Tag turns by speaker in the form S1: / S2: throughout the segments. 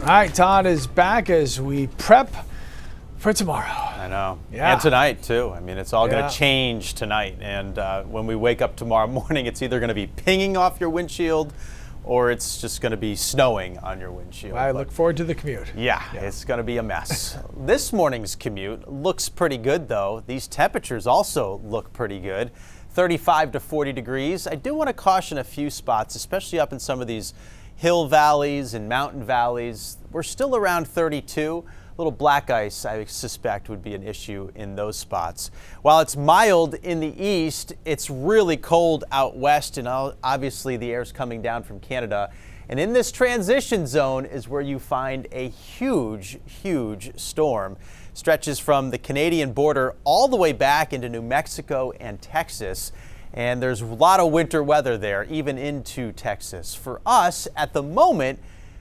S1: All right, Todd is back as we prep for tomorrow.
S2: I know.
S1: Yeah.
S2: And tonight, too. I mean, it's all going
S1: Yeah.
S2: to change tonight. And when we wake up tomorrow morning, it's either going to be pinging off your windshield or it's just going to be snowing on your windshield.
S1: I look forward to the commute.
S2: Yeah, it's going to be a mess. This morning's commute looks pretty good, though. These temperatures also look pretty good. 35 to 40 degrees. I do want to caution a few spots, especially up in some of these hill valleys and mountain valleys. We're still around 32. A little black ice, I suspect, would be an issue in those spots. While it's mild in the east, it's really cold out west, and obviously the air's coming down from Canada. And in this transition zone is where you find a huge, huge storm. Stretches from the Canadian border all the way back into New Mexico and Texas. And there's a lot of winter weather there, even into Texas. For us, at the moment,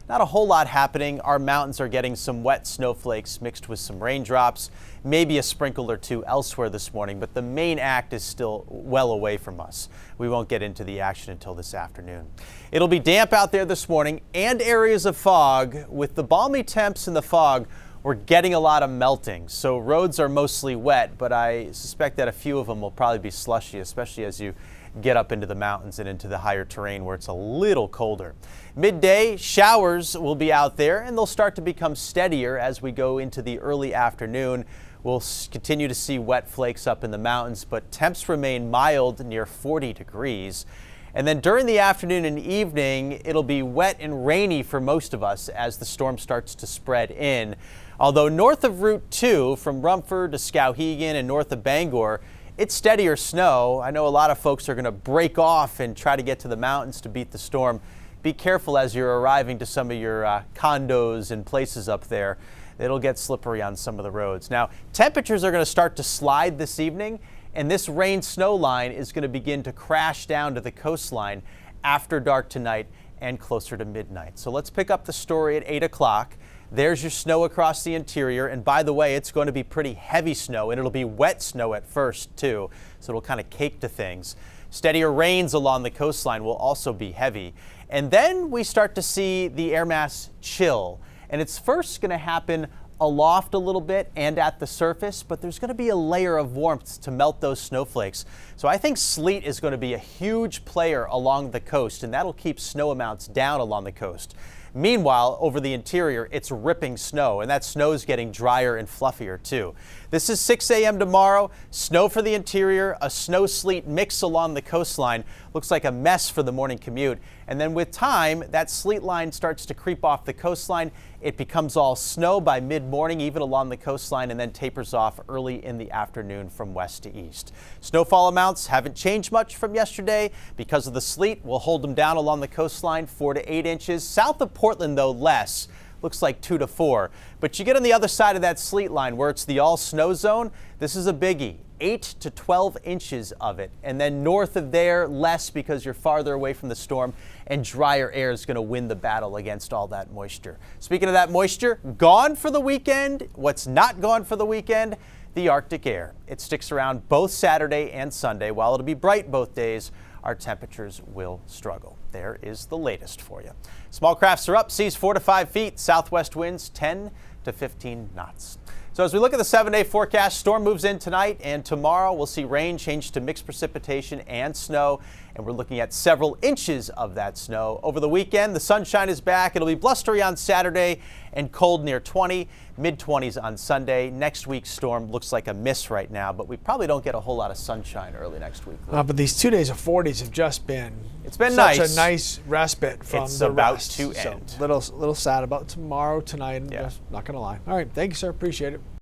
S2: not a whole lot happening. Our mountains are getting some wet snowflakes mixed with some raindrops, maybe a sprinkle or two elsewhere this morning, but the main act is still well away from us. We won't get into the action until this afternoon. It'll be damp out there this morning and areas of fog. With the balmy temps and the fog, we're getting a lot of melting. So roads are mostly wet, but I suspect that a few of them will probably be slushy, especially as you get up into the mountains and into the higher terrain where it's a little colder. Midday showers will be out there and they'll start to become steadier as we go into the early afternoon. We'll continue to see wet flakes up in the mountains, but temps remain mild near 40 degrees. And then during the afternoon and evening, it'll be wet and rainy for most of us as the storm starts to spread in. Although north of Route 2 from Rumford to Skowhegan and north of Bangor, it's steadier snow. I know a lot of folks are going to break off and try to get to the mountains to beat the storm. Be careful as you're arriving to some of your condos and places up there. It'll get slippery on some of the roads. Now, temperatures are going to start to slide this evening, and this rain-snow line is going to begin to crash down to the coastline after dark tonight and closer to midnight. So let's pick up the story at 8 o'clock. There's your snow across the interior, and by the way, it's going to be pretty heavy snow, and it'll be wet snow at first too, so it'll kind of cake to things. Steadier rains along the coastline will also be heavy, and then we start to see the air mass chill, and it's first going to happen aloft a little bit and at the surface, but there's going to be a layer of warmth to melt those snowflakes. So I think sleet is going to be a huge player along the coast, and that'll keep snow amounts down along the coast. Meanwhile, over the interior, it's ripping snow, and that snow is getting drier and fluffier too. This is 6 a.m. tomorrow. Snow for the interior, a snow-sleet mix along the coastline. Looks like a mess for the morning commute. And then with time, that sleet line starts to creep off the coastline. It becomes all snow by mid-morning, even along the coastline, and then tapers off early in the afternoon from west to east. Snowfall amounts haven't changed much from yesterday. Because of the sleet, we'll hold them down along the coastline, 4 to 8 inches. South of Portland, though, less. Looks like 2 to 4. But you get on the other side of that sleet line where it's the all snow zone. This is a biggie. 8 to 12 inches of it. And then north of there, less because you're farther away from the storm, and drier air is going to win the battle against all that moisture. Speaking of that moisture, gone for the weekend. What's not gone for the weekend? The Arctic air. It sticks around both Saturday and Sunday. While it'll be bright both days, our temperatures will struggle. There is the latest for you. Small crafts are up, seas 4 to 5 feet, southwest winds 10 to 15 knots. So as we look at the 7-day forecast, storm moves in tonight and tomorrow. We'll see rain change to mixed precipitation and snow, and we're looking at several inches of that snow. Over the weekend, the sunshine is back. It'll be blustery on Saturday and cold near 20, mid-20s on Sunday. Next week's storm looks like a miss right now, but we probably don't get a whole lot of sunshine early next week.
S1: But these 2 days of 40s have just been
S2: such
S1: nice. A nice respite from
S2: it's
S1: the
S2: about
S1: rest.
S2: to end.
S1: So little sad about tomorrow, tonight.
S2: Yeah.
S1: Just not going to lie. All right. Thank you, sir. Appreciate it.